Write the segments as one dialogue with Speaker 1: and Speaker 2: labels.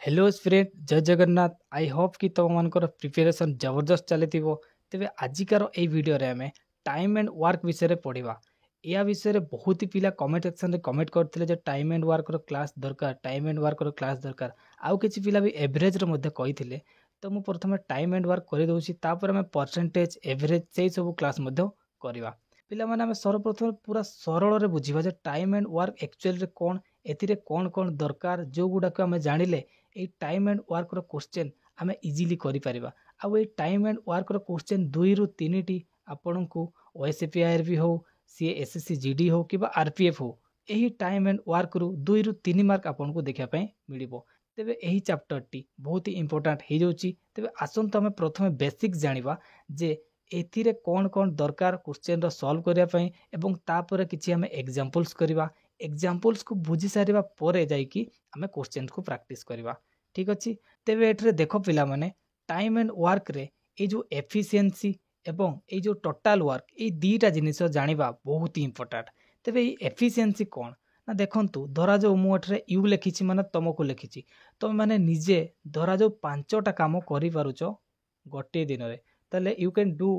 Speaker 1: Hello friend जय Jagannath. I hope कि तुम मानकर प्रिपरेशन जबरदस्त चली तेरे आजिकार ये वीडियो रे आमे टाइम एंड वर्क विषय पढ़ा। या विषय बहुत ही पिला कमेंट सेक्शन रे कमेंट करते टाइम एंड वर्क क्लास दरकार, टाइम एंड वर्क क्लास दरकार। आउ किछि पिला भी एवरेज रे मध्य कहिथिले। तो मु प्रथमे टाइम एंड वर्क कर दउछि, तापर आमे परसेंटेज एवरेज से सब क्लास मध्य करबा। पिला माने आमे सर्वप्रथम पूरा सरल रे बुझिबा जे टाइम एंड वर्क एक्चुअल रे कोन, एथिरे कोन कोन दरकार, जो गुडा को आमे जानिले ए टाइम एंड वर्क रो क्वेश्चन आमे इजीली करि परिबा। आ ए टाइम एंड वर्क रो क्वेश्चन 2 रु 3 टी आपनकु ओएसपीआईआरबी हो, सी एसएससी जीडी हो कि आरपीएफ हो, एही टाइम एंड वर्क रु 2 रु 3 मार्क आपनकु देखिया पय मिलिबो। तेबे एही चैप्टर टी बहुत ही इंपोर्टेंट हे जाउची। तेबे आसंत हमें प्रथमे बेसिक जानिबा जे एथिरे कोन कोन दरकार क्वेश्चन रो सॉल्व करिया पय, एवं तापर किछि हमें एग्जांपल्स करिबा। एग्जांपल्स को बुझी सारिबा परे जाई कि हमें क्वेश्चन को प्रैक्टिस करिबा। ठीक अच्छी। तेबे एठरे देखो पिला माने टाइम एंड वर्क रे ए जो एफिशिएंसी एवं ए जो टोटल वर्क ए दीटा जिनिस जानिबा बहुत ही इंपोर्टेंट। तेबे ए एफिशिएंसी कोन ना देखंतु, धरा जो मु एठरे यू लिखिछि माने तुमको लिखिछि, तुम माने निजे धरा जो 5टा काम करि पारुचो गोटे दिन रे, तले you can do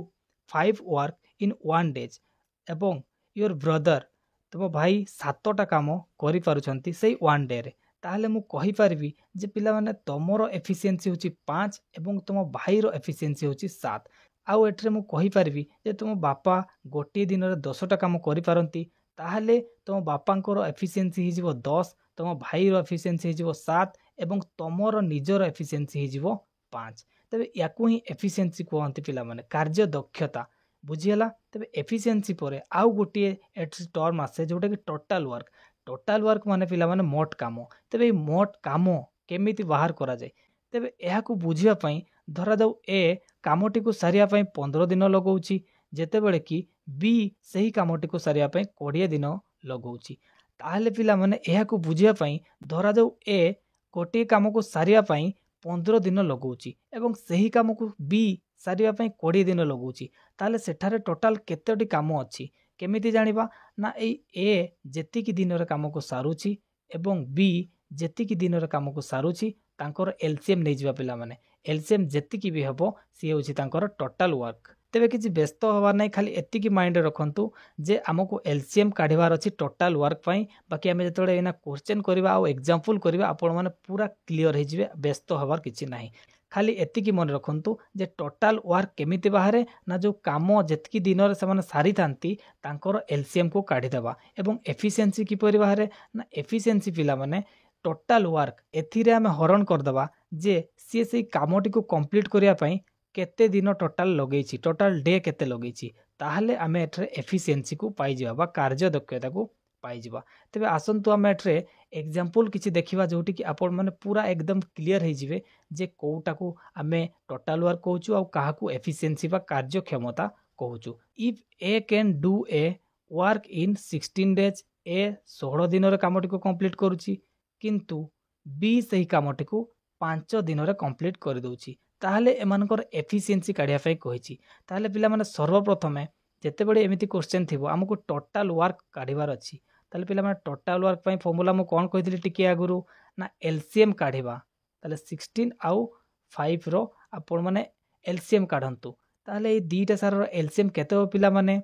Speaker 1: 5 work in 1 days. एवं योर ब्रदर तुम भाई 7टा काम करि पारुछंती सेई 1 डे रे, ताहले मु कहि परिबी जे पिला माने तमरो एफिशिएंसी होची 5 एवं तुम भाई रो एफिशिएंसी होची 7। आउ एठरे मु कहि परिबी जे तुम बापा गोटे दिन रे 10टा काम करि पारंती, ताहले तुम बापांकर एफिशिएंसी हि जिवो 10, तुम भाई रो एफिशिएंसी हि जिवो 7 एवं तमरो निजर एफिशिएंसी हि जिवो 5। तबे याकू ही एफिशिएंसी कहंती पिला माने कार्य दक्षता। बुझियला। तबे एफिशिएंसी परे आउ गोटे एट टर्म आसे जोटा कि टोटल वर्क। टोटल वर्क माने पिला माने मोट काम। तेबे ए मोट काम केमिति बाहर करा जाय, तेबे एहाकू बुझिया पई धरा जाऊ ए कामटी को सारिया पई 15 दिन लगौची, जेतेबेले कि बी सही कामटी को सारिया पई 20 दिन लगौची। ताहले पिला माने एहाकू बुझिया पई धरा जाऊ ए गोटे काम को सारिया पई 15 दिन लगौची एवं सही काम को बी सारिया पई 20 दिन लगौची, ताहले सेठारे टोटल केतेटी काम अछि केमिति जानिबा ना ए जेतिकी दिन रे काम को सारुची एवं बी जेतिकी दिन रे काम को सारुची तांकर एलसीएम नै जिबा पिला माने। एलसीएम जेतिकी भी हबो सी होची तांकर टोटल वर्क। तेबे किछि व्यस्त हवा नै, खाली एतिकी माइंड रखंतु जे हमको एलसीएम काढिबार अछि टोटल वर्क पई। बाकी हमें जतोळे एना क्वेश्चन करबा आ एग्जांपल करबा आपण माने पूरा क्लियर हे जिवे, व्यस्त हवार किछि नाही। खाली एतिकी मन रखंतु जे टोटल वर्क केमिति बाहरे ना जो काम जेतिकी दिन रे समान सारी थांती तांकर एलसीएम को काढी देबा। एवं एफिशिएंसी किपरि बाहरे ना, एफिशिएंसी पिला माने टोटल वर्क एथिरे हमें हरण कर दबा जे सी सेई कामटी को कंप्लीट करिया पई केते दिन टोटल लगेछि, टोटल डे केते लगेछि, ताहले आमे एठरे एफिशिएंसी को पाई जिबा बा कार्य दक्षता को पाई जिबा। तबे आसंतु आमे एठरे एग्जांपल किछि देखिबा जोटी कि आपण माने पूरा एकदम क्लियर हे जिवे जे कोउटा को आमे टोटल वर्क कहूछु आ काहाकू एफिशिएंसी बा कार्य क्षमता कहूछु। If A can do a work in 16 days, A 16 दिन रे कामटी को कंप्लीट करूची, किंतु बी सही कामटी को 5 दिन रे कंप्लीट कर दउची, ताहले एमानकर एफिशिएंसी काढिया पय कहिची। ताहले पिला माने सर्वप्रथमे जेतेबेले एमिति क्वेश्चन थिबो हमको टोटल वर्क काढिबार अछि, ताहले पिला माने टोटल वर्क पय फार्मूला मु कोन कहितली टिके आगुरु ना एलसीएम काढिबा। ताहले 16 आउ 5 रो आपण माने एलसीएम काढंतु, ताहले ए दीटा सार रो एलसीएम केते हो पिला माने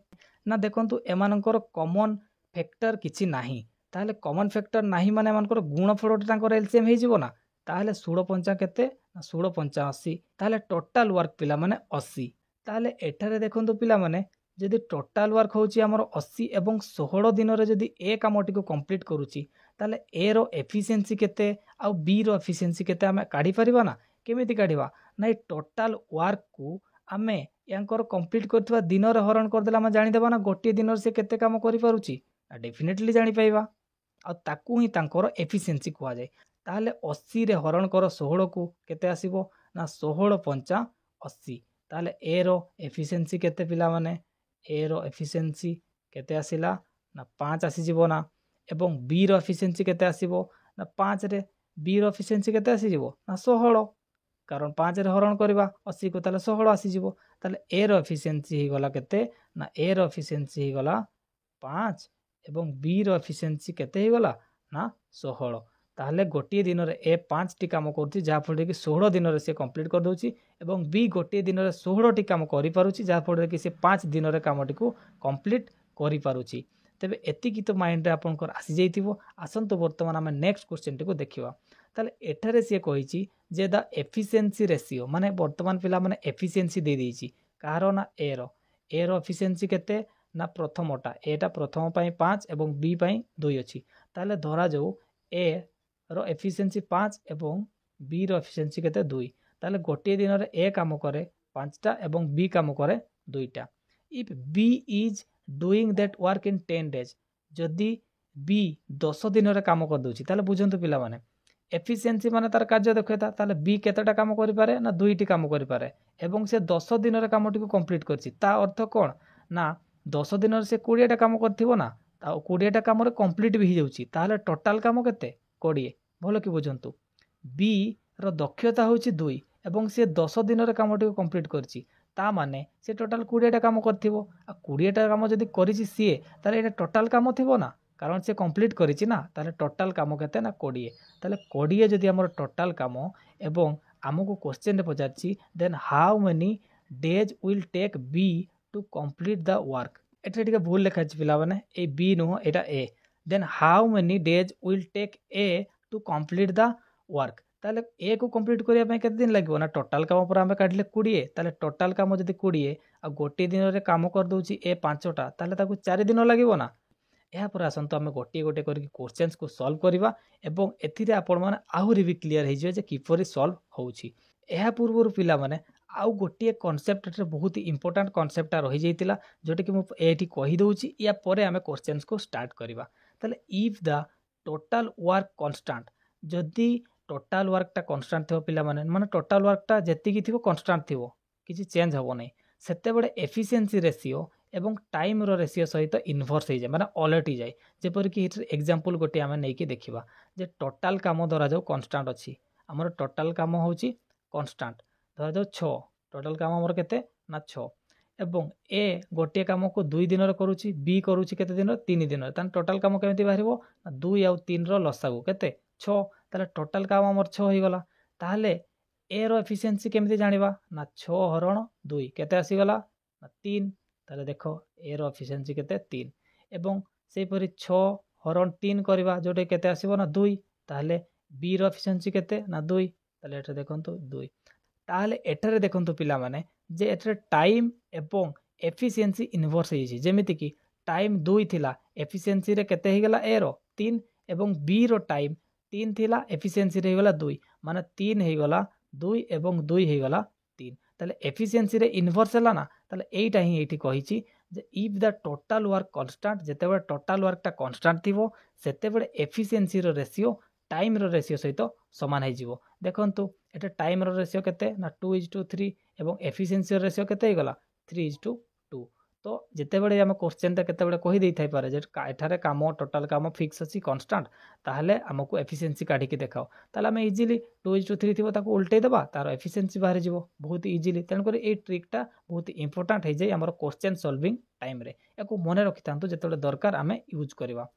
Speaker 1: ना देखंतु एमानकर कॉमन फैक्टर किछि नाही। ताहले कॉमन फैक्टर नाही माने एमानकर गुणफलटा तांकर एलसीएम हे जिवो ना। ताहले 16 पंचा केते ना 16 पंचा 80, ताहले टोटल वर्क पिला माने 80। ताहले एठारे देखंतु पिला माने जदि टोटल वर्क होची हमर 80 एवं 16 दिन रे जदि ए कामटी को कंप्लीट करूची, ताहले ए रो एफिशिएंसी केते आ बी रो एफिशिएंसी केते हमें काढी परिबा ना। केमिति काढिबा ना, टोटल वर्क को आमे यांकर कंप्लीट करथवा दिन रे हरण कर देला हम जानि देबा ना गोटे दिन रे से केते काम करि पारुची, डेफिनेटली जानि पाइबा। आ ताकू ही तांकर एफिशिएंसी कुआ जाय। ताहले 80 रे हरण कर 16 को केते आसीबो ना 16 पंचा 80। ताहले ए रो एफिशिएंसी केते पिला माने, ए रो एफिशिएंसी केते आसिला ना 5 आसी जिवो ना। एवं बी रो एफिशिएंसी केते आसीबो ना 5 रे बी रो एफिशिएंसी केते आसी जिवो ना 16, कारण 5 रे हरण करबा 80 को, ताहले 16 आसी जिवो। ताहले ए रो एफिशिएंसी ही गला केते ना, ए रो एफिशिएंसी ही गला 5 एवं बी रो एफिशिएंसी केते ही गला ना 16। ताहले गोटे दिन में ए 5टी काम करुच्ची जहाँफल कि 16 दिन में सी कंप्लीट कर दूची एवं बी गोटे दिन में 16टी काम करें जहाँफल कि सी 5 दिन में कमटी को कंप्लीट करें। तेबे एतिकी तो माइंड आपंकर आसी जाइथिबो। आसंतु वर्तमान आम नेक्स्ट क्वेश्चन टी देखा। ताले एठारे सी कही जे द एफिशिएंसी रेशियो माने वर्तमान पिला माने एफिशिएंसी दे देइची कहारो ना ए रो एफिशिएंसी केते ना प्रथमटा एटा प्रथम पाई 5 एवं बी पाई 2 अछि। ताले धरा जाऊ ए रो एफिशिएंसी 5 एवं बी रो एफिशिएंसी केते 2। ताले गोटे दिन रे ए काम करे 5टा एवं बी काम करे 2टा। If B is doing that work in 10 days जदि बी 10 दिन रे काम कर दोची ताले बुझंतु पिला माने एफिशिएंसी माने तार कार्य दक्षता ताले बी केतेटा काम करि पारे ना 2टी काम करि पारे एवं से 10 दिन रे कामटी को कंप्लीट करछि। ता अर्थ कोन ना 10 दिन रे से 20टा काम करथिबो ना ता 20टा काम रे कंप्लीट भी जाउछि ताले टोटल काम केते 20। भलो कि बुझंतु बी रो दक्षता होछि 2 एवं से 10 दिन रे कामटी को कंप्लीट करछि ता माने से टोटल 20टा काम करथिबो आ 20टा काम जदि करिछि सी ताले एटा टोटल काम थिबो ना कारण से कंप्लीट करिछि ना ताले टोटल काम केते ना 20। ताले 20 जदि हमर टोटल काम एवं हमको क्वेश्चन रे पचारछि then how many days will take B to complete the work. एटा टिके भूल लिखा अछि पिला माने ए बी नो एटा A then how many days will take A to complete the work. ताले ए को कंप्लीट करिया पय केते दिन लागबो ना टोटल काम पर हम काढले 20 ताले टोटल काम जदि 20 आ गोटे दिन रे काम कर दोछि ए 5टा ताले ताको 4 दिन लागबो ना। यहाँ पर आसंतु आम गोटे गोटे करके क्वेश्चंस को सॉल्व करवा एवं एथिरे आपण माने आहुरी भी क्लियर हो जे किपरि सॉल्व होउछि। एहा पूर्व पिला माने आउ गोटे कॉन्सेप्ट रे बहुत इंपोर्टेंट कॉन्सेप्ट रही जाइतिला जोटे कि मु एठी कहि दोछि या परे आमे क्वेश्चंस को स्टार्ट करवा। ताले if the total work constant जदि टोटल वर्क टा कांस्टेंट थियो पिला माने टोटल वर्क टा जेति कि थियो कांस्टेंट थियो किछि चेंज होबो नै सेते बडे एफिशिएंसी रेशियो एवं टाइम रो रेशियो सहित इनवर्स हो जाए माने अलट जाए। जेपर कि एग्जांपल गोटे आमे नै कि देखिबा जे टोटल काम धरा जाऊ कांस्टेंट अछि हमर टोटल काम होउछि कांस्टेंट धरा जाऊ 6 टोटल काम हमर केते ना 6 एवं ए गोटे काम को 2 दिन रे करूछि बी करूछि केते दिन 3 दिन तान टोटल काम केमिति बाहिरबो ना 2 आ 3 रो लसागु केते 6 ताले टोटल काम हमर 6 होई गला। ताहले ए रो एफिशिएंसी केमिति जानिबा ना 6 हरण 2 केते आसी गला ना 3 ताले देखो ए रो एफिशिएंसी केते 3 एवं से परि 6 हरण 3 करबा जोटे केते आसीबो ना 2 ताले बी रो एफिशिएंसी केते ना 2 ताले एठे देखंतु 2 ताले एठरे देखंतु पिला माने जे एठरे टाइम एवं एफिशिएंसी इनवर्स हे छि जेमिति कि टाइम 2 थिला एफिशिएंसी रे केते हे गेला ए रो 3 एवं बी रो टाइम 3 थिला एफिशिएंसी रे हे गेला 2 माने 3 हे गेला 2 एवं 2 हे गेला 3 ताले एफिशिएंसी रे इनवर्स हला ना ताले एटा ही एठी कहिछि जे if the total work constant जेते बडे टोटल वर्क टा कांस्टेंट थिवो सेते बडे एफिशिएंसी रो रेशियो टाइम रो रेशियो सहित समान हे जिवो। देखंतु एटा टाइम रो रेशियो केते ना 2:3 एवं एफिशिएंसी रो रेशियो केते हे गला 3:2। तो जेते बडे हम क्वेश्चन ता केते बडे कहि देई थाइ पारे जे एठारे काम टोटल काम फिक्स अछि कांस्टेंट ताहले हमकु एफिशिएंसी काढी के देखाओ ताहले हम इजीली 2:3 थिबो ताको उल्टे देबा तार एफिशिएंसी बाहर जिवो बहुत इजीली। तेन कर ए ट्रिक टा बहुत इंपोर्टेंट हे जाय हमर क्वेश्चन सॉल्विंग टाइम रे एको मने रखितांतु जेते दरकार हमें यूज करबा।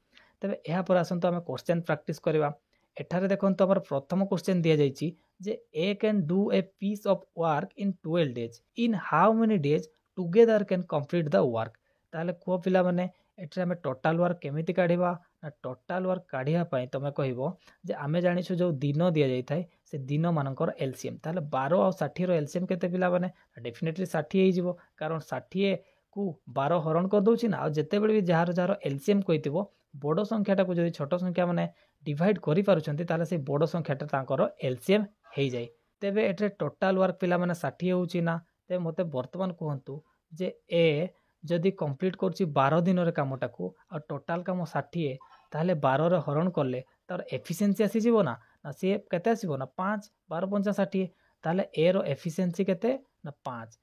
Speaker 1: तबे एहा पर आसंतु हमें क्वेश्चन प्रैक्टिस करबा। एठारे देखंतु हमर प्रथम क्वेश्चन दिया जायछि जे A can do a piece of work in 12 days in how many days together can complete the work. ताले को पिला माने एठरे हमें टोटल वर्क केमिति काढिबा ना टोटल वर्क काढिया पई तमे कहिबो जे आमे जानिछु जो दिन दिया जाय थाए से दिन मानकर एलसीएम ताले 12 और 60 रो एलसीएम केते पिला माने डेफिनेटली 60 हे जिवो कारण 60 को 12 हरण कर दोछि ना और जेते बेले भी जहार जहार एलसीएम कहितिबो बड़ संख्याटा को जदि छोट संख्या माने डिवाइड करि पारुछंती ताले से बड़ संख्याटा तांकर एलसीएम हे जाय। तेबे एठरे टोटल वर्क पिला माने 60 होउछि ना ते मते वर्तमान कहंतु जे ए जदि कंप्लीट करछि 12 दिन रे कामटा को और टोटल काम 60 ताहले 12 रे हरण करले तार एफिशिएंसी आसी जिवो ना ना से केते आसीबो ना 5 12 5 60 ताहले ए रो एफिशिएंसी केते ना 5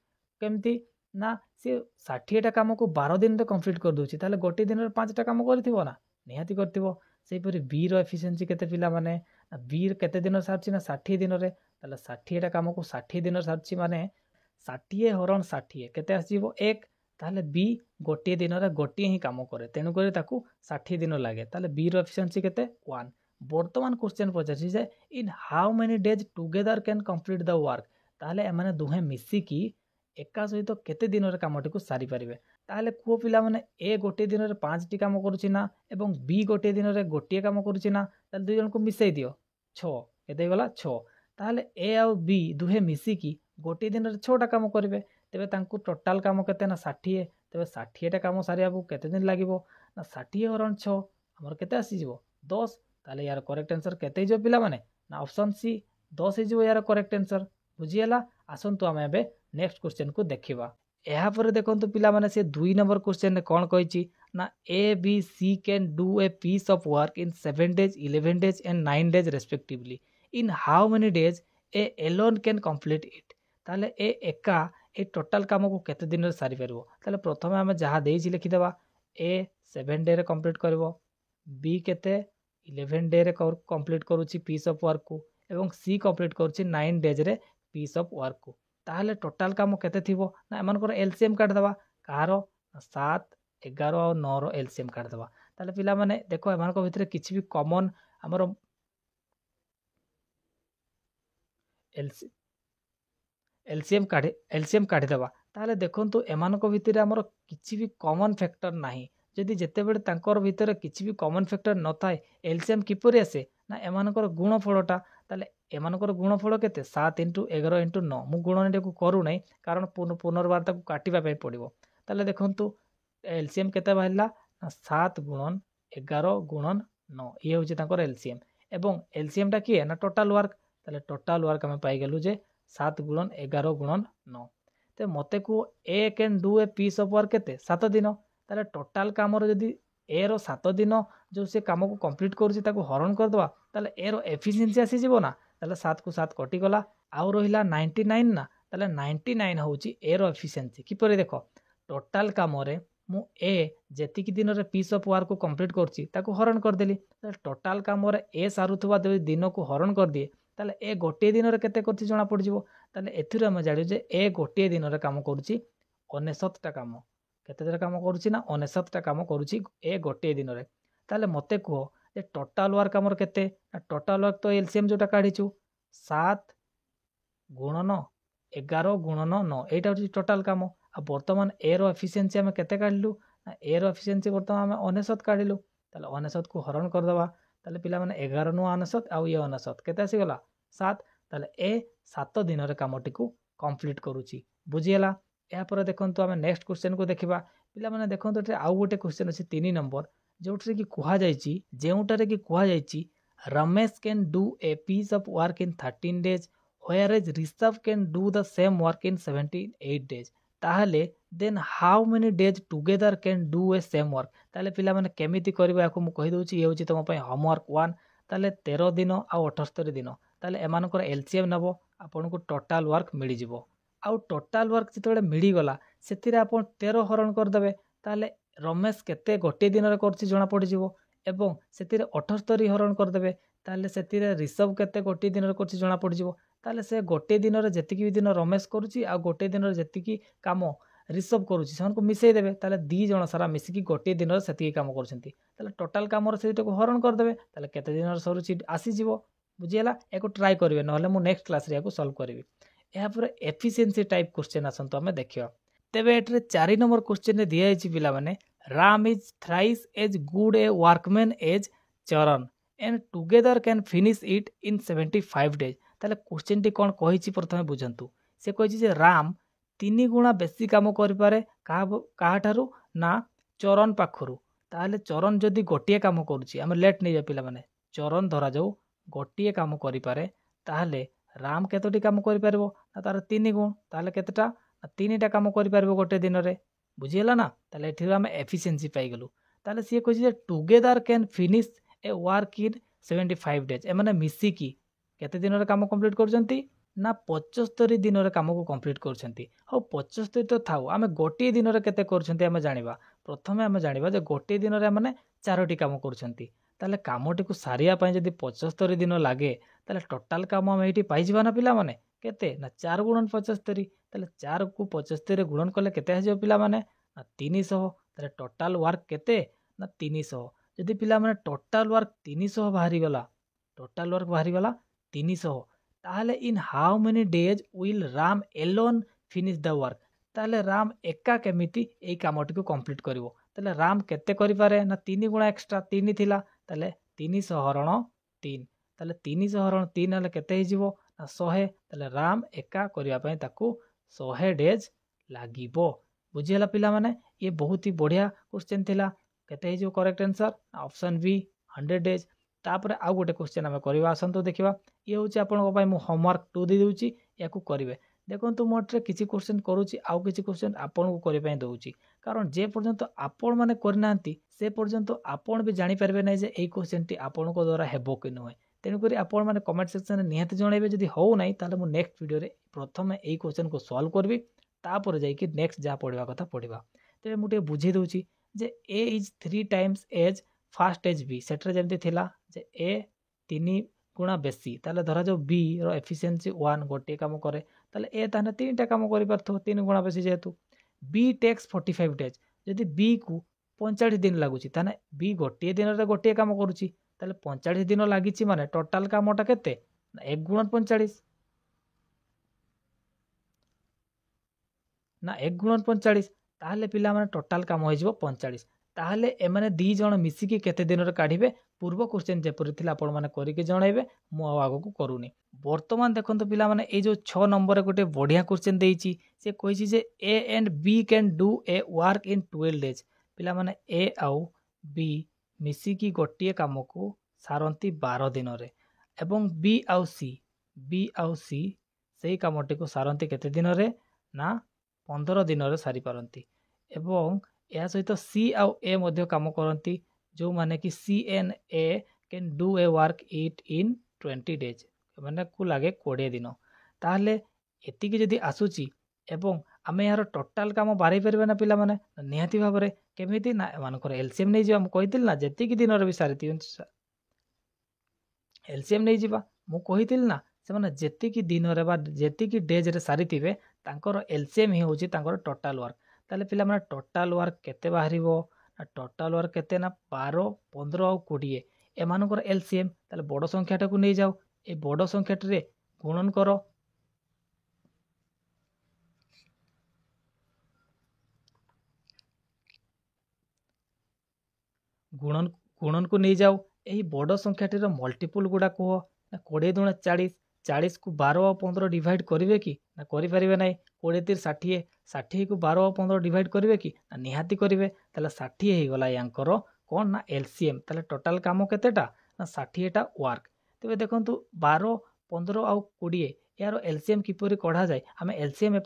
Speaker 1: केमती ना से 60 टा काम को 12 दिन रे कंप्लीट कर दोछि ताहले गोटे दिन रे 5 टा काम करथिबो ना निहाती करथिबो। सेहि परि बी रो एफिशिएंसी केते पिला माने ना बी केते दिन सारछि ना 60 दिन रे ताहले 60 टा काम को 60 दिन सारछि माने 60 हरण 60 केते आसीबो 1 ताहले बी गोटे दिन रे गोटे ही काम करे तेनु करे ताकू 60 दिन लागे ताहले बी रो एफिशिएंसी केते 1 बर्तमान question Pachar J in how many days together can complete the work ताहले एमाने दुहे मिसिकी एका सहित केते दिन कामटी को सारी पारिबे ताहले को पिला माने ए गोटे दिन रे 5 टी काम करूची ना एवं बी गोटे दिन रे गोटे काम करूची ना ताहले दुई जन को मिसई दियो 6 केते गला 6 ताहले ए आ बी दुहे मिसिकी गोटे दिन रे 6 टा काम करिवे तेबे तांकु टोटल काम केते ना 60 तेबे 60 टा काम सारियाबू केते दिन लागिवो ना 60 हरण 6 हमर केते आसी जिवो 10 ताले यार करेक्ट आंसर केते जो पिला माने ना ऑप्शन सी 10 जो यार करेक्ट आंसर बुझिएला आसंतु आमे एबे नेक्स्ट क्वेश्चन को देखिबा यहाँ पर देखो पिला माने से 2 नंबर क्वेश्चन ने कौन कही ना A B C can do a piece of work in 7 days 11 days and 9 days respectively in how many days A alone can complete it ताले ए एका ए टोटल काम को केते दिन रे सारी परबो ताले प्रथमे हम जहा देइछि लिखि देबा ए 7 डे रे कंप्लीट करबो बी केते 11 डे रे कंप्लीट करूछि पीस ऑफ वर्क को एवं सी कंप्लीट करूछि 9 डेज रे पीस ऑफ वर्क को ताहले टोटल काम केते थिबो ना एमानकर एलसीएम काट दबा कार 7 11 और 9 रो एलसीएम काट दबा ताहले पिला माने देखो एमानकर भितरे किछि भी कॉमन हमरो एलसीएम काढ़ी दबा ताहले देखंतु एमानक भितरे हमरो किछि भी कॉमन फैक्टर नाही जदि जेते बेले तांकर भितरे किछि भी कॉमन फैक्टर न थाए एलसीएम किपरि आसे ना एमानकर गुणफलटा ताहले एमानकर गुणफल केते 7 * 11 * 9 मु गुणनटा को करू नै कारण पुनर्बार ताको काटिबा पय पड़िबो ताहले देखंतु एलसीएम केते बाहिला 7 * 11 * 9 ये होचे तांकर एलसीएम एवं एलसीएम टा किए ना टोटल वर्क ताहले टोटल वर्क हम पाई गेलु जे 7 * 11 * 9 ते मते को A can do a piece of work केते 7 दिन ताले टोटल काम रो जदी ए रो 7 दिन जो से काम को कंप्लीट करूची ताको हरण कर दवा ताले ए रो एफिशिएंसी आसी जीवो ना ताले 7 को 7 कटि गला आउ रहिला 99 ना ताले 99 होची ए रो एफिशिएंसी किपरि देखो टोटल काम रे मु ए जेति कि दिन रे पीस ऑफ वर्क को कंप्लीट करची ताको हरण कर देली ताले टोटल काम रे ए सारुथवा दिन को हरण कर दिए ताले ए गोटे दिन रे केते करची जणा पड़ जिवो ताले एथिरो हम जाडू जे ए गोटे दिन रे काम करूची 69 टा काम केते दिन काम करूची ना 69 टा काम करूची ए गोटे दिन रे ताले मते को जे टोटल वर्क हमर केते टोटल वर्क तो एलसीएम जोटा काढीचू 7 * 9 11 * 9 एटा होची टोटल काम आ वर्तमान ए रो एफिशिएंसी हम केते काढलु ना ए रो एफिशिएंसी वर्तमान हम 69 काढिलु ताले 69 को हरण कर दवा ताले पिला माने 11 नु 69 आ ये 69 केते आसी गला 7 ताले ए 7 दिन रे कामटी को कंप्लीट करूची बुझियला या पर देखंतु हम नेक्स्ट क्वेश्चन को देखिबा पिला माने देखंतु एटे आउ गोटे क्वेश्चन अछि 3 नंबर जोटरे की कुहा जायछि जेउटारे की कुहा जायछि Ramesh can do a piece of work in 13 days whereas Rishabh can do the same work in 78 days ताहले then how many days together can do a same work ताहले पिला माने केमिति करबा याको मु कहि दोछि ये होछि तम पय होमवर्क 1 ताहले 13 दिन आ 78 दिन ताहले एमानकर एलसीएम नबो आपन को टोटल वर्क मिली जिवो आउ टोटल वर्क जिते मिली गला सेतिरे आपन 13 हरण कर देबे ताहले रमेश केते गोटे दिन रे करछि जणा पड़ जिवो एवं सेतिरे 78 हरण कर देबे ताहले सेतिरे ऋषभ केते गोटे दिन रे करछि जणा पड़ जिवो ताहले से गोटे दिन रे जेतिकी भी दिन रमेश करूछि आ गोटे दिन रे जेतिकी काम ऋषभ करूछि सन को मिसई देबे ताहले दी जण सारा मिसिकी गोटे दिन रे सेतिकी काम करछंती ताहले टोटल काम रे सेटा को हरण कर देबे ताहले केते दिन रे सरुछि आसी जिवो बुझियला एको ट्राई करबे नहले मु नेक्स्ट क्लास रे एको सॉल्व करबी यहाँ पर एफिशिएंसी टाइप क्वेश्चन आसंतु हमें देखियो तेबे एटरे 4 नंबर क्वेश्चन रे दिया आइछि पिला माने Ram is thrice as good a workman as Charan and together can finish it in 75 days ताले क्वेश्चन टी कोन कहिछि प्रथमे बुझंतु से कहिछि जे राम 3 गुणा बेसी काम करि पारे काहा ठारू ना चरण पाखरु ताले चरण जदी गोटिए काम करूछि हम लेट नै जा पिला माने चरण धरा जाऊ गोटिए काम करि पारे ताले राम केतोटी काम करि परबो ना तार 3 गुण ताले केतटा 3टा काम करि परबो गोटे दिन रे बुझियला ना ताले एठी हम एफिशिएंसी पाई गेलु ताले से कहि जे together can finish a work in 75 days A माने मिसी की केते दिन रे काम कंप्लीट करजंती ना 75 दिन रे काम को कंप्लीट करछंती हो 75 तो थाउ आमे गोटे दिन रे केते करछंती आमे जानिबा प्रथमे आमे जानिबा जे गोटे दिन रे माने 4टी काम करछंती ताले कामटी को सारिया पय जदी 75 दिन लागे ताले टोटल काम हम एठी पाई जिबा ना पिला माने केते ना 4 * 75 ताले 4 को 75 रे गुणन कले केते ह जे पिला माने ना 300 ताले टोटल वर्क केते ना 300 जदि पिला माने टोटाल वर्क 300 बाहरी गला, टोटाल वर्क बाहरी गला 300, ताहले in how many days will Ram alone finish the work, ताहले राम एका केमिति एई कामटी को कंप्लीट करिवो। ताहले राम केते करि पारे ना 3 गुणा एक्स्ट्रा 3 थिला, ताहले 300 हरण 3, ताहले 300 हरण 3 हले केते हे जिवो ना 100, ताहले राम एका करिया पई ताकू 100 डेज लागिबो। बुझियला पिला माने ये बहुत ही बढ़िया क्वेश्चन थिला। केते हे जो correct answer option B 100 days. तापर आउ गोटे क्वेश्चन आमे करबा, आसंतो देखिबा। ये होची आपन पई मु होमवर्क 2 दे दोची, याकू करिवे। देखंतु मोटरे किछि क्वेश्चन करूची, आउ किछि क्वेश्चन आपन को करि पई दोची, कारण जे पर्यंत आपन माने करनांती से पर्यंत आपन भी जानि परबे नै जे एई क्वेश्चन टी आपन को द्वारा हेबो कि नय। तेनु करी आपन माने कमेंट सेक्शन में निहात जणाइबे, जदि हो नै ताले मु नेक्स्ट वीडियो रे प्रथमे एई क्वेश्चन को सॉल्व करबी, तापर जाई कि नेक्स्ट जा पढिबा कथा पढिबा। तेबे मु टे बुझी दोची जे a is 3 times as fast as b, सेटर जेमति थिला जे a 3 गुणा बेसी, ताले धरा जो b रो एफिशिएंसी 1 गोटे काम करे, ताले a ताने 3टा काम करि परथो 3 गुणा बेसी जेहेतु। b टेक्स 45 डेज, जदि b को 45 दिन लागुची ताने b गोटे दिन रे गोटे काम करूची, ताले 45 दिन लागिची माने टोटल कामटा केते ना 1 गुणन 45 ना 1 गुणन 45, ताहले पिला माने टोटल काम हो जिवो 45। ताहले ए माने दी जण मिसी के केते दिन रे काढिबे, पूर्व क्वेश्चन जेपरि थिला आपण माने करि के जणाइबे, मु आगो को करूनी। वर्तमान देखंतु पिला माने ए जो 6 नंबर रे गोटे बढ़िया क्वेश्चन देइची, से कहिची जे A and B can do a work in 12 days. पिला माने ए आउ बी मिसी की गोटे काम को सारंती 12 दिन रे, एवं बी आउ सी सेही कामटी को सारंती केते दिन रे ना 15 दिन रे सारी पारंती। एवं या सहित सी आउ ए मध्य काम करंती, जो माने कि C and A can do a work it in 20 days, माने को लागे 20 दिन। ताहले एति कि जदि आसुची एवं आमे यार टोटल काम बारे परबे ना पिला माने निहाती भाबरे, केमिति ना मानकर एलसीएम नै जिवा। मु कहितिल ना जति कि दिन रे भी सारिती एलसीएम नै जिवा, मु कहितिल ना से माने जति कि दिन रे बा जति कि डेज रे सारितिबे तांकर एलसीएम ही होची तांकर टोटल वर्क। ताले पिला माने टोटल वर्क केते बाहरिबो ना टोटल वर्क केते ना 12 15 और 20 एमानकर एलसीएम। ताले बड़ संख्याटा को नै जाओ, ए बड़ संख्याटा रे गुणन करो, गुणन को नै जाओ, एही बड़ संख्याटी रो मल्टीपल गुडा को ना 20 दुना 40, 40 को 12 और 15 डिवाइड करिवे कि ना करि परिबे नै। 20 तिर 60, 60 को 12 और 15 डिवाइड करिवे कि ना निहाती करिवे। ताले 60 हे गला यांकर कोन ना एलसीएम। ताले टोटल काम केतेटा ना 60 टा वर्क। तबे देखंतु 12 15 और 20 यार एलसीएम किपरि कढा जाय, आमे एलसीएम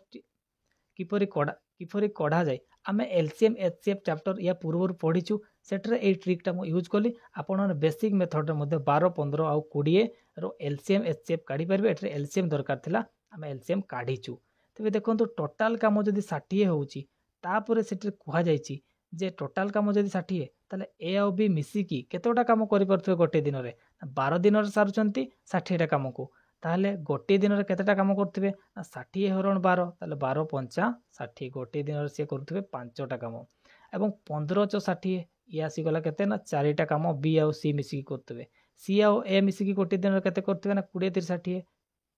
Speaker 1: किपरि कढा जाय, आमे एलसीएम एचसीएफ चैप्टर या पूर्व पढ़ीचु। सेटरे ए ट्रिकटा मु यूज कली, आपण बेसिक मेथड रे मध्ये 12 15 और 20 रो एलसीएम एचसीएफ काढी परबे। एटरे एलसीएम दरकार थिला, आमे एलसीएम काढीचु। तबे देखंतु टोटल काम जदि 60 होउची, तापरे सेटरे कुहा जायची जे टोटल काम जदि 60 ताले ए और बी मिसी की केतोटा काम करि परथवे गोटे दिन रे 12 दिन रे सारुचंती 60 टा काम को। ताहले गोटे दिन रे केतेटा काम करथिबे ना 60 हरण 12, ताले 12 पंचा 60, गोटे दिन रे से करथिबे 5 टा काम। एवं 15 + 60 ये आसी गला केते ना 4 टा काम बी और सी मिसी की करथिबे। सी और ए मिसी की गोटे दिन रे केते करथिबे ना 20 तिर 60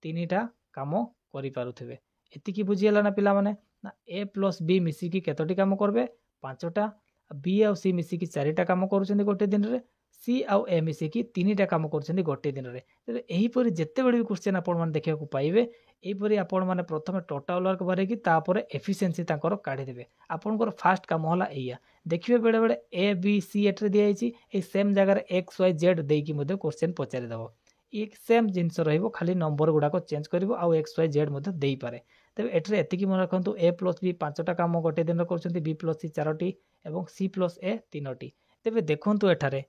Speaker 1: 3 टा काम करि पारुथिबे। एति की बुझियला ना पिला माने ना ए प्लस बी मिसी की केतोटी काम करबे 5 टा, बी और सी मिसी की 4 टा काम करूछन्ती गोटे दिन रे, सी आउ ए मिसी की 3 टा काम करूछन्ती गोटे दिन रे। तबे एही परि जत्ते बडी क्वेश्चन आपण माने देखिया को पाइबे, एही परि आपण माने प्रथमे टोटल वर्क बारे की तापरे एफिशिएंसी तांकर काढी देबे। आपनकर फास्ट काम होला एया देखिबे, बेले बेले ए बी सी एटरे दिया आइची, ए सेम जगह रे एक्स वाई जेड देई की मध्ये क्वेश्चन पचारि दबो। एक सेम जिंस रहिबो, खाली नंबर गुडा को चेंज करिवो आउ एक्स वाई जेड मध्ये देई पारे। तबे एटरे एति की मन रखंतु ए प्लस बी 5 टा काम गोटे दिन रे करछन्ती, बी प्लस सी 4 टी एवं सी प्लस ए 3 टी। तबे देखंतु एठारे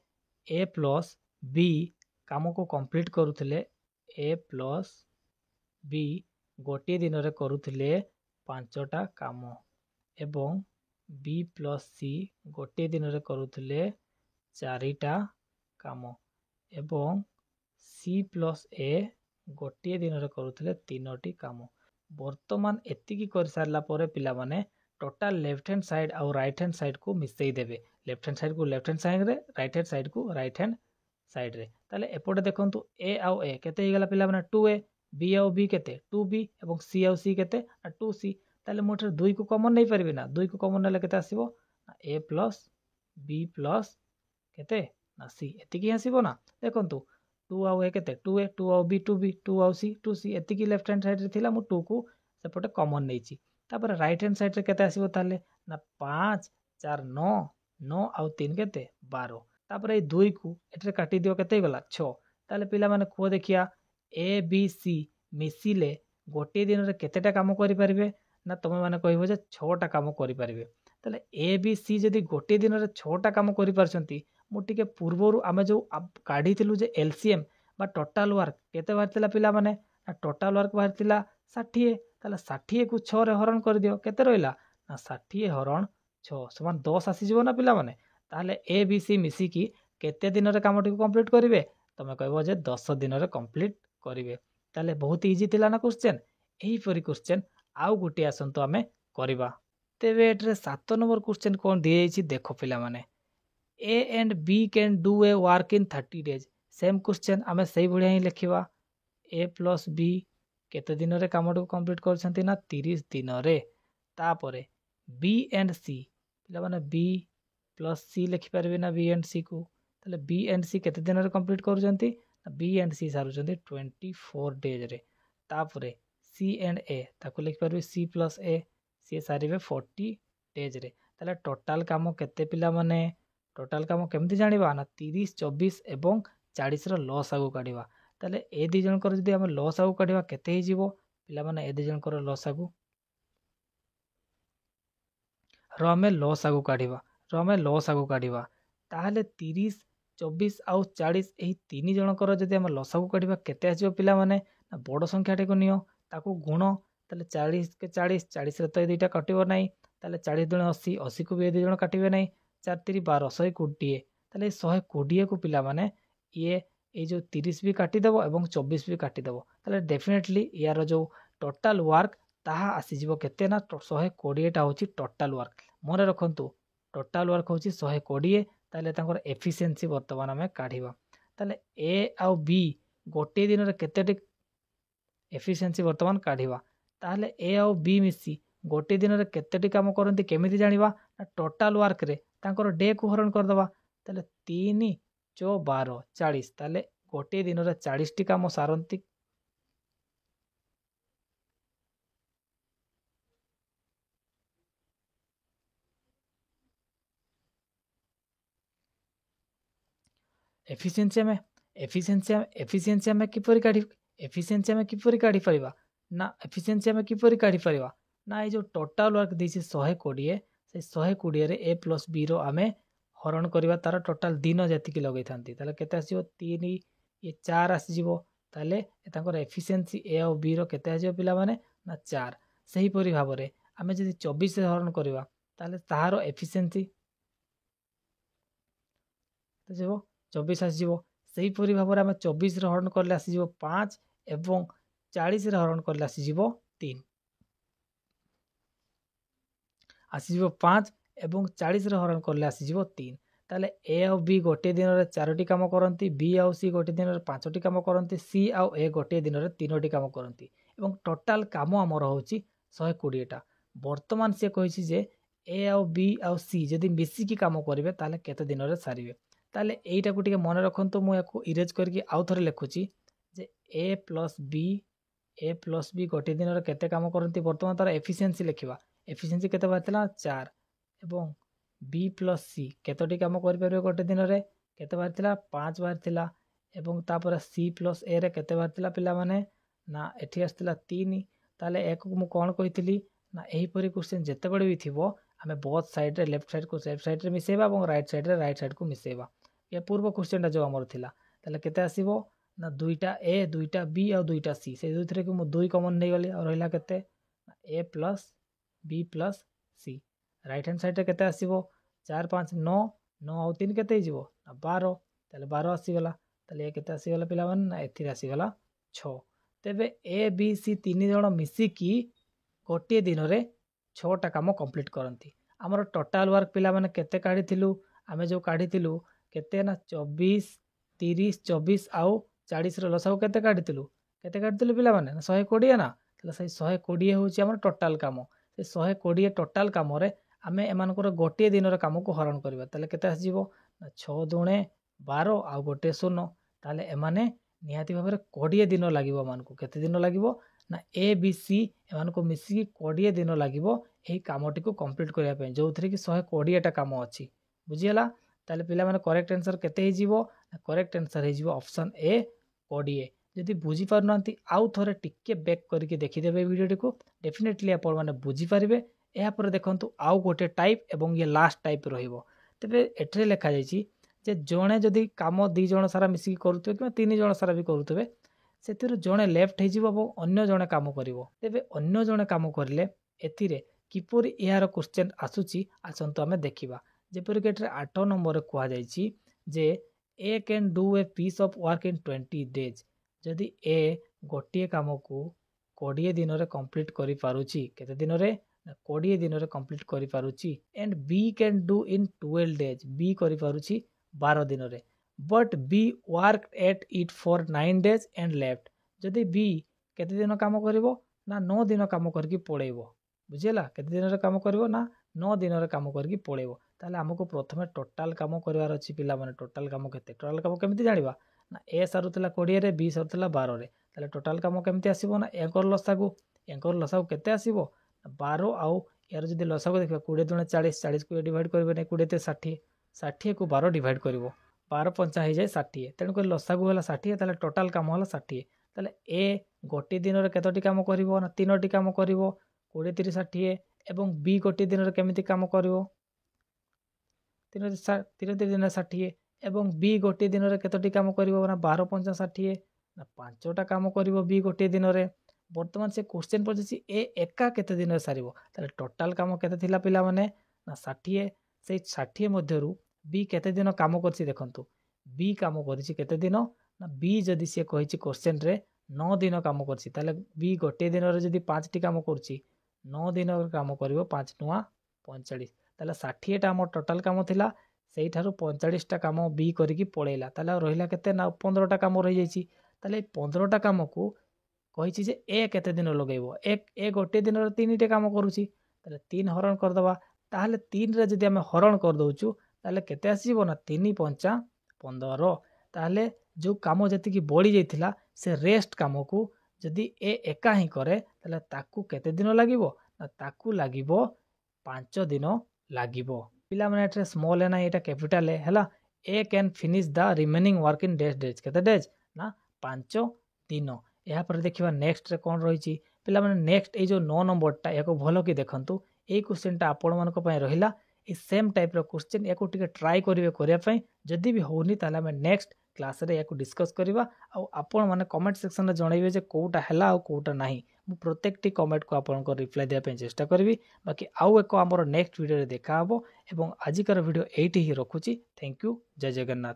Speaker 1: ए प्लस बी काम को कंप्लीट करूथिले, ए प्लस बी गोटे दिन रे करूथिले 5 टा काम, एवं बी प्लस सी गोटे दिन रे करूथिले 4 टा काम, एवं सी प्लस ए गोटे दिन रे करूथिले 3 टी काम। वर्तमान एति की कर सारला परे पिला माने टोटाल लेफ्ट हैंड साइड आउ राइट हैंड साइड को मिसई देबे लेफ्ट हैंड साइड को लेफ्ट हैंड साइड रे राइट हैंड साइड को राइट हैंड साइड रे ताले एपटे देखंतु ए आउ ए केते हे गेला पिला माने 2a b आउ b केते 2b एवं c आउ c केते 2c ताले मोटर 2 को कॉमन नहीं परबे ना 2 को कॉमन नेले केते आसीबो a प्लस b प्लस केते ना c एतिकी आसीबो ना देखंतु 2 आउ a केते 2a 2 आउ b 2b 2 आउ c 2c एतिकी लेफ्ट हैंड साइड रे थिला मु 2 को सेपटे कॉमन नेछि तापर राइट हैंड साइड रे केते आसीबो ताले ना 5 4 9 9 आउ 3 केते 12 तापर ए 2 को एटरे काटी दियो केते गला 6 ताले पिला माने को देखिया ए बी सी मिसिले गोटे दिन रे केतेटा काम करि परिबे ना तुम माने कहबो जे 6टा काम करि परिबे ताले ए बी सी जदी गोटे दिन रे 6टा काम करि परछंती मु टिके पूर्वरु आमे जो काढी थिलु जे एलसीएम बा टोटल वर्क केते बारतिला पिला माने ना टोटल वर्क बारतिला 60 ताले 60 को 6 रे हरण कर दियो केते रहला ना 60 हरण 6 समान 10 आसी जीवो ना पिला माने ताले ए बी सी मिसी की केते दिन रे काम टिक कंप्लीट करिवे तमे कहबो जे 10 दिन रे कंप्लीट करिवे ताले बहुत इजी थिला ना क्वेश्चन एही परी क्वेश्चन आउ गुटी आसंतो आमे करिवा तेबे एटरे 7 नंबर क्वेश्चन कोन दिए छि देखो पिला माने A and B can do a work in 30 days same question आमे सही बढ़िया ही लिखिवा ए प्लस बी केते दिन रे काम टिक कंप्लीट करछंती ना 30 दिन रे तापरे बी एंड सी पिला माने बी प्लस सी लिखि पारबे ना बी एंड सी को ताले बी एंड सी केते दिन रे कंप्लीट करछंती बी एंड सी सारुछंती 24 डेज रे तापरे सी एंड ए ताको लिखि पारबे सी प्लस ए सी सारिबे 40 डेज रे ताले टोटल काम केते पिला माने टोटल काम केमति जानिबा ना 30 24 एवं 40 रो लॉस आगु काढिबा ताले ए दि जन कर जदी हम लॉस आगु काढिबा केते हि जीवो पिला माने ए दि जन कर लॉस आगु रो हमें लॉस आगु काढिबा ताहले 30 24 आउ 40 एही तीन जनकर जदि हम लसागु काढिबा केते आसीबो पिला माने ना बड़ संख्या टे को नियो ताको गुण ताले 40 के 40 40 रे तो ए दुईटा कटिबो नाही ताले 40 दुणे 80 80 को भी ए दुई जण काटिबे नाही 4 3 12 120 ताले 120 को पिला माने ये ए जो 30 भी काटी देबो एवं 24 भी काटी देबो ताले डेफिनेटली यार जो टोटल वर्क ताहा आसी जीवो केते ना 120 टा होची टोटल वर्क मोरे रखंतु टोटल वर्क होची 120 ताले तांकर एफिशिएंसी वर्तमान में काढिबा ताले ए आउ बी गोटे दिन रे केतेटी एफिशिएंसी वर्तमान काढिबा ताले ए आउ बी मिसी गोटे दिन रे केतेटी काम करंती केमिति जानिबा टोटल वर्क रे तांकर डे को हरण कर दबा ताले 3 4 12 40 ताले गोटे दिन रे 40 टी काम सारंती एफिशिएंसी में किपरि काढी परिबा ना एफिशिएंसी में किपरि काढी परिबा ना ए जो टोटल वर्क दिसी 120 से 120 रे ए प्लस बी रो आमे हरण करिबा तार टोटल दिन जति की लगै थांती ताले केते आसीबो 3 ये 4 आसी जीवो ताले तांकर एफिशिएंसी ए और बी रो केते आसीबो पिला माने ना 4 सही परि भाबरे आमे जदि 24 रे हरण करिबा ताले ताहारो एफिशिएंसी तो जेबो 24 आसीबो सही परि भाबरे आमे 24 रे हरण करले आसीबो 5 एवं 40 रे हरण करले आसीबो 3 आसीबो 5 एवं 40 रे हरण करले आसीबो 3 ताले ए और बी गोटे दिन रे 4टी काम करंती बी और सी गोटे दिन रे 5टी काम करंती सी और ए गोटे दिन रे 3टी काम करंती एवं टोटल काम हमर होची 120 टा वर्तमान से कहिछि जे ए और बी और सी जदि मिसी की काम करिवे ताले केते दिन रे सारिवे ताले एटा को टिके मन रखंतो मु याको इरेज करके आउ थरे लिखुची जे ए प्लस बी गोटे दिन रे केते काम करंती वर्तमान तार एफिशिएंसी लिखिबा एफिशिएंसी केते बारतला 4 एवं बी प्लस सी केतोटी काम करि परबे गोटे दिन रे केते बारतला 5 बारतला एवं तापर सी प्लस ए रे केते बारतला पिला माने ना एठी आस्तला 3 ताले एक मु कोन कहितली ना एही परी क्वेश्चन जते बडे भी थिबो हमें बोथ साइड रे लेफ्ट साइड रे मिसेबा एवं राइट साइड को मिसेबा ये पूर्व क्वेश्चन जो हमर थिला ताले केते आसीबो ना दुईटा ए दुईटा बी और दुईटा सी से दुथरे को मु दुई कॉमन नै गली और रहला केते ए प्लस बी प्लस सी राइट हैंड साइड रे केते आसीबो 4 5 9 9 और 3 केते हिजबो 12 ताले 12 आसी गला ताले केते आसी गला पिला मन ना एथि आसी गला 6 तेबे ए बी सी तीन जण मिसी की गोटे दिन रे 6टा काम कंप्लीट करती। आमर टोटाल वर्क पिला माने केते काढिथिलु आमे जो काढिथिलु केते ना 24 30 24 आउ 40 रो लसाउ केते काढिथिलु पिला माने 120 ना तले सही 120 होची हमर टोटाल काम। से 120 टोटाल काम रे आमे एमानकर गोटे दिन रो काम को हरण करबा तले केते आसीबो 6 दुणे 12 आ गोटे 0 ताले एमाने निहाती भाबरे 20 दिन लागिबो मानको केते दिन लागिबो ना ए बी सी एमानको मिसी 20 दिन लागिबो एही कामटी को कंप्लीट करिया पे जो थरे कि 120 टा काम अछि बुझियला। ताले पिला माने करेक्ट आंसर केते हे जीवो ना करेक्ट आंसर हे जीवो ऑप्शन ए 20। जदि बुझी पार नांती आउ थरे टिके बैक करके देखि देबे वीडियो को डेफिनेटली आपण माने बुझी पारिबे। एहा पर देखंतु आउ गोटे टाइप एवं ये लास्ट टाइप रहिबो तबे एठरे लेखा जायछि जे जणे जदि काम 2 जण सारा मिसी करूतबे कि 3 जण सारा भी करूतबे सेतिर जणे लेफ्ट हे जीवो एवं अन्य जणे काम करिवो तबे अन्य जणे काम करले एथिरे किपरि यार क्वेश्चन आसुची आसंतु हमें देखिबा। जेपर के 8 नंबर कुआ जायछि जे A can do a piece of work in 20 days जदि ए गोटे काम को 20 दिन रे कंप्लीट करि पारुची केते दिन रे 20 दिन रे कंप्लीट करि पारुची and B can do in 12 days B करि पारुची 12 दिन रे but B work at it for 9 days and left जदि बी केते दिन काम करिवो ना 9 दिन काम करके पळेइबो बुझिला केते दिन रे काम करिवो ना 9 दिन रे काम करके पळेइबो ताले हमको प्रथमे टोटल काम करवार अछि पिला माने टोटल काम केते टोटल काम केमिति जानिबा ना ए सारुतला 20 रे बी सारुतला 12 रे ताले टोटल काम केमिति आसीबो ना एंकर लसागु केते आसीबो 12 आउ यार जदि लसागु देखबा 20 दुणे 40 40 को डिवाइड करबे नै 20 ते 60 60 को 12 डिवाइड करबो 12 पंचा हे जाय 60 तेन को लसागु होला 60 ताले टोटल काम होला 60 ताले ए गोटे दिन रे केतोटी काम करिवो ना 3टी काम करिवो 20 30 60 एवं बी गोटे दिन रे केमिति काम करिवो 3 दिन 60 एवं बी गोटे दिन रे केतोटी काम करिवो ना 12 पंचा 60 ना 5टा काम करिवो बी गोटे दिन रे वर्तमान से क्वेश्चन पछी ए एका केते दिन सारिवो ताले टोटल काम केते थिला पिला माने ना 60 से 60 मध्यरु बी केते दिन काम करछि देखंतु बी काम करछि केते दिन ना बी जदि से कहिछि क्वेश्चन रे 9 दिन काम करछि ताले बी गोटे दिन रे जदि 5टी काम करछि 9 दिन काम करिवो 5 9 45 ताले 60 टा हमर टोटल काम थिला सेई थारु 45 टा काम बी करिकि पळेला ताले रहिला केते ना 15 टा काम रहि जाइछि ताले 15 टा काम को कहिछि जे ए केते दिन लगेइबो ए गोटे दिन रे 3टे काम करूछि ताले 3 हरण कर दबा ताले 3 रे जदि हमें हरण कर दउछु ताले केते आसीबो ना 3 पंचा 15 ताले जो काम जति की बळी जाइथिला से रेस्ट काम को जदि ए एका ही करे ताले ताकू केते दिन लागिबो ना ताकू लागिबो 5 दिन लागिबो। पिला माने एटे स्मॉल है ना एटा कैपिटल है हला A can finish the remaining work in days केते डेज ना 5 दिन। या पर देखिबा नेक्स्ट रे कोन रहिछि पिला माने नेक्स्ट ए जो 9 नंबर टा एको भलो की देखंतु ए क्वेश्चन टा आपण मानको पय रहिला ए सेम टाइप रो क्वेश्चन एको टिके ट्राई करिवे करिया पय जदी भी होनी ताले हम नेक्स्ट क्लास रे एको डिस्कस करिवा आ आपण माने कमेंट सेक्शन रे जणाइबे जे कोउटा हला आ कोउटा नाही मु प्रत्येक टी कमेंट को आपण को रिप्लाई दिया पे चेष्टा करबी। बाकी आउ एको हमर नेक्स्ट वीडियो रे देखा हबो एवं आजिकर वीडियो एठी ही रखुची। थैंक यू जय जगन्नाथ।